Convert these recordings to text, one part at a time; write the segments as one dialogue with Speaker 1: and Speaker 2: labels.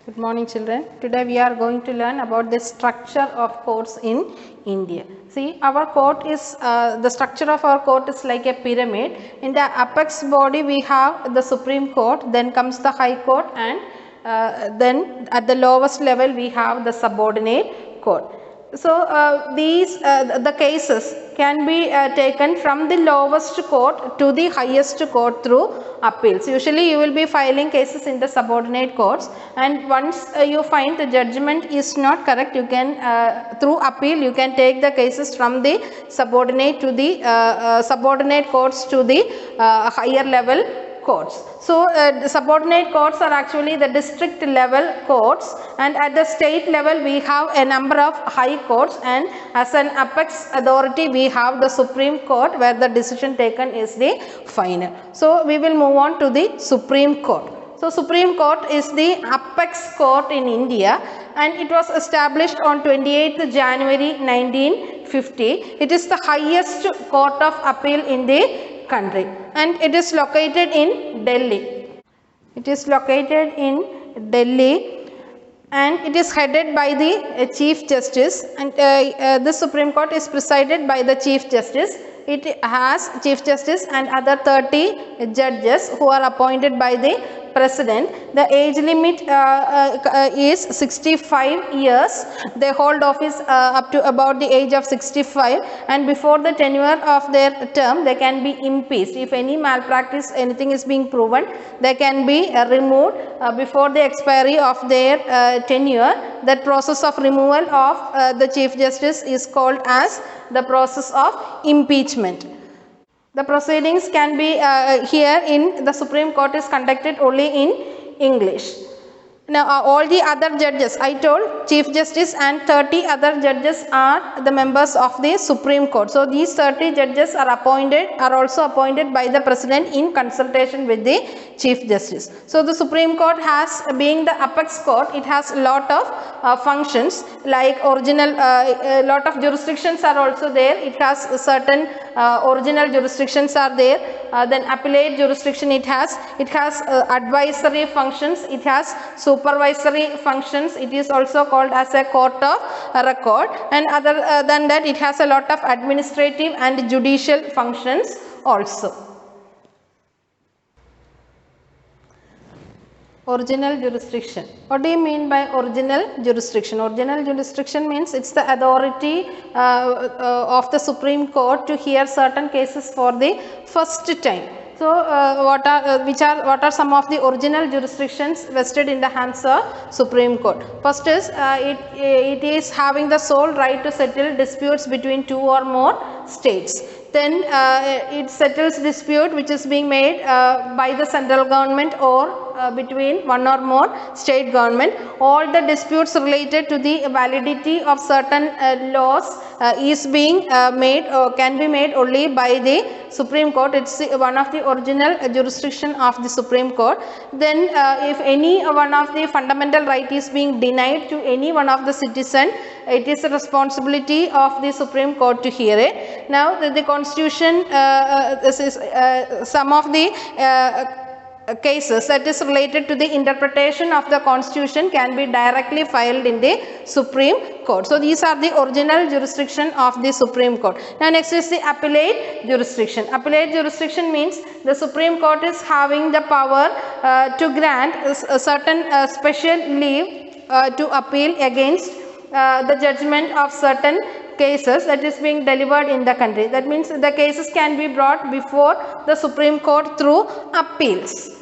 Speaker 1: Good morning children. Today we are going to learn about the structure of courts in India. See, our court is, the structure of our court is like a pyramid. In the apex body we have the Supreme Court, then comes the High Court, and then at the lowest level we have the subordinate court. So, the cases can be taken from the lowest court to the highest court through appeals. Usually you will be filing cases in the subordinate courts, and once you find the judgment is not correct, you can through appeal you can take the cases from the subordinate to the subordinate courts to the higher level courts. So, the subordinate courts are actually the district level courts, and at the state level we have a number of high courts, and as an apex authority we have the Supreme Court, where the decision taken is the final. So, we will move on to the Supreme Court. So, Supreme Court is the apex court in India, and it was established on 28th January 1950. It is the highest court of appeal in the country, and it is located in Delhi. It is located in Delhi, and it is headed by the Chief Justice, and the Supreme Court is presided by the Chief Justice. It has Chief Justice and other 30 judges who are appointed by the President. The age limit is 65 years. They hold office up to about the age of 65, and before the tenure of their term they can be impeached. If any malpractice, anything is being proven, they can be removed before the expiry of their tenure. That process of removal of the Chief Justice is called as the process of impeachment. The proceedings can be here in the Supreme Court is conducted only in English. Now, all the other judges, I told Chief Justice and 30 other judges are the members of the Supreme Court. So, these 30 judges are also appointed by the President in consultation with the Chief Justice. So, the Supreme Court has, being the apex court, it has a lot of functions like original, a lot of jurisdictions are also there. It has certain original jurisdictions are there. Then appellate jurisdiction it has advisory functions, it has supervisory functions, it is also called as a court of record, and other than that it has a lot of administrative and judicial functions also. Original jurisdiction. What do you mean by original jurisdiction? Original jurisdiction means it's the authority of the Supreme Court to hear certain cases for the first time. So, what are some of the original jurisdictions vested in the hands of Supreme Court? First is it is having the sole right to settle disputes between two or more states. Then it settles dispute which is being made by the central government or between one or more state government. All the disputes related to the validity of certain laws is being made or can be made only by the Supreme Court. It's one of the original jurisdiction of the Supreme Court. Then if any one of the fundamental right is being denied to any one of the citizen, it is the responsibility of the Supreme Court to hear it. Now the Constitution, this is some of the cases that is related to the interpretation of the Constitution can be directly filed in the Supreme Court. So, these are the original jurisdiction of the Supreme Court. Now, next is the appellate jurisdiction. Appellate jurisdiction means the Supreme Court is having the power to grant a certain special leave to appeal against the judgment of certain cases that is being delivered in the country. That means the cases can be brought before the Supreme Court through appeals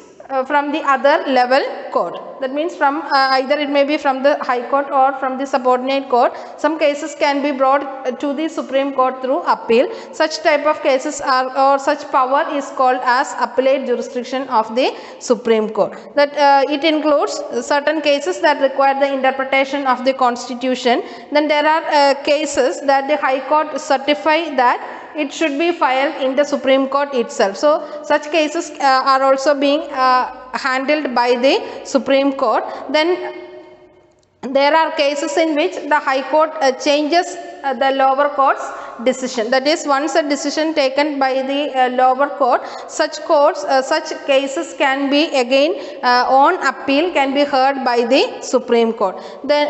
Speaker 1: from the other level court. That means from either it may be from the High Court or from the subordinate court. Some cases can be brought to the Supreme Court through appeal. Such type of cases are, or such power is called as appellate jurisdiction of the Supreme Court. That it includes certain cases that require the interpretation of the Constitution. Then there are cases that the High Court certify that it should be filed in the Supreme Court itself. So, such cases are also being handled by the Supreme Court. Then there are cases in which the High Court changes the lower courts decision. That is, once a decision taken by the lower court, such cases can be again on appeal, can be heard by the Supreme Court. Then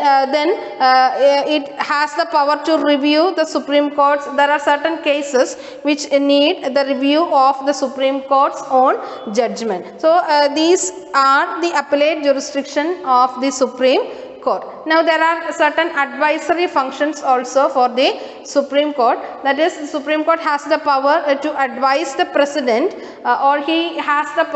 Speaker 1: it has the power to review the Supreme Court's. There are certain cases which need the review of the Supreme Court's own judgment. So these are the appellate jurisdiction of the Supreme Court. Now there are certain advisory functions also for the Supreme Court. That is, the Supreme Court has the power to advise the President, or he has the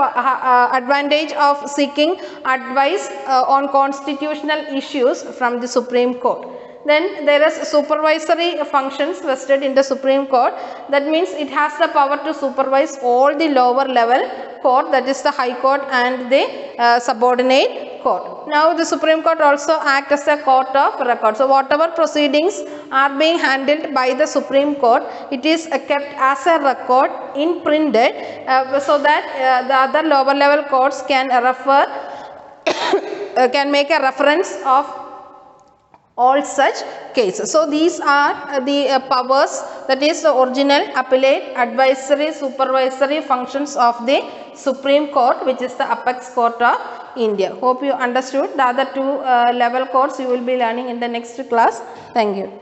Speaker 1: advantage of seeking advice on constitutional issues from the Supreme Court. Then there is supervisory functions vested in the Supreme Court. That means it has the power to supervise all the lower level court, that is the High Court and the subordinate court. Now the Supreme Court also acts as a court of record. So whatever proceedings are being handled by the Supreme Court, it is kept as a record in printed, so that the other lower level courts can refer can make a reference of all such cases. So these are the powers, that is the original, appellate, advisory, supervisory functions of the Supreme Court, which is the apex court of India. Hope you understood. The other two level courts you will be learning in the next class. Thank you.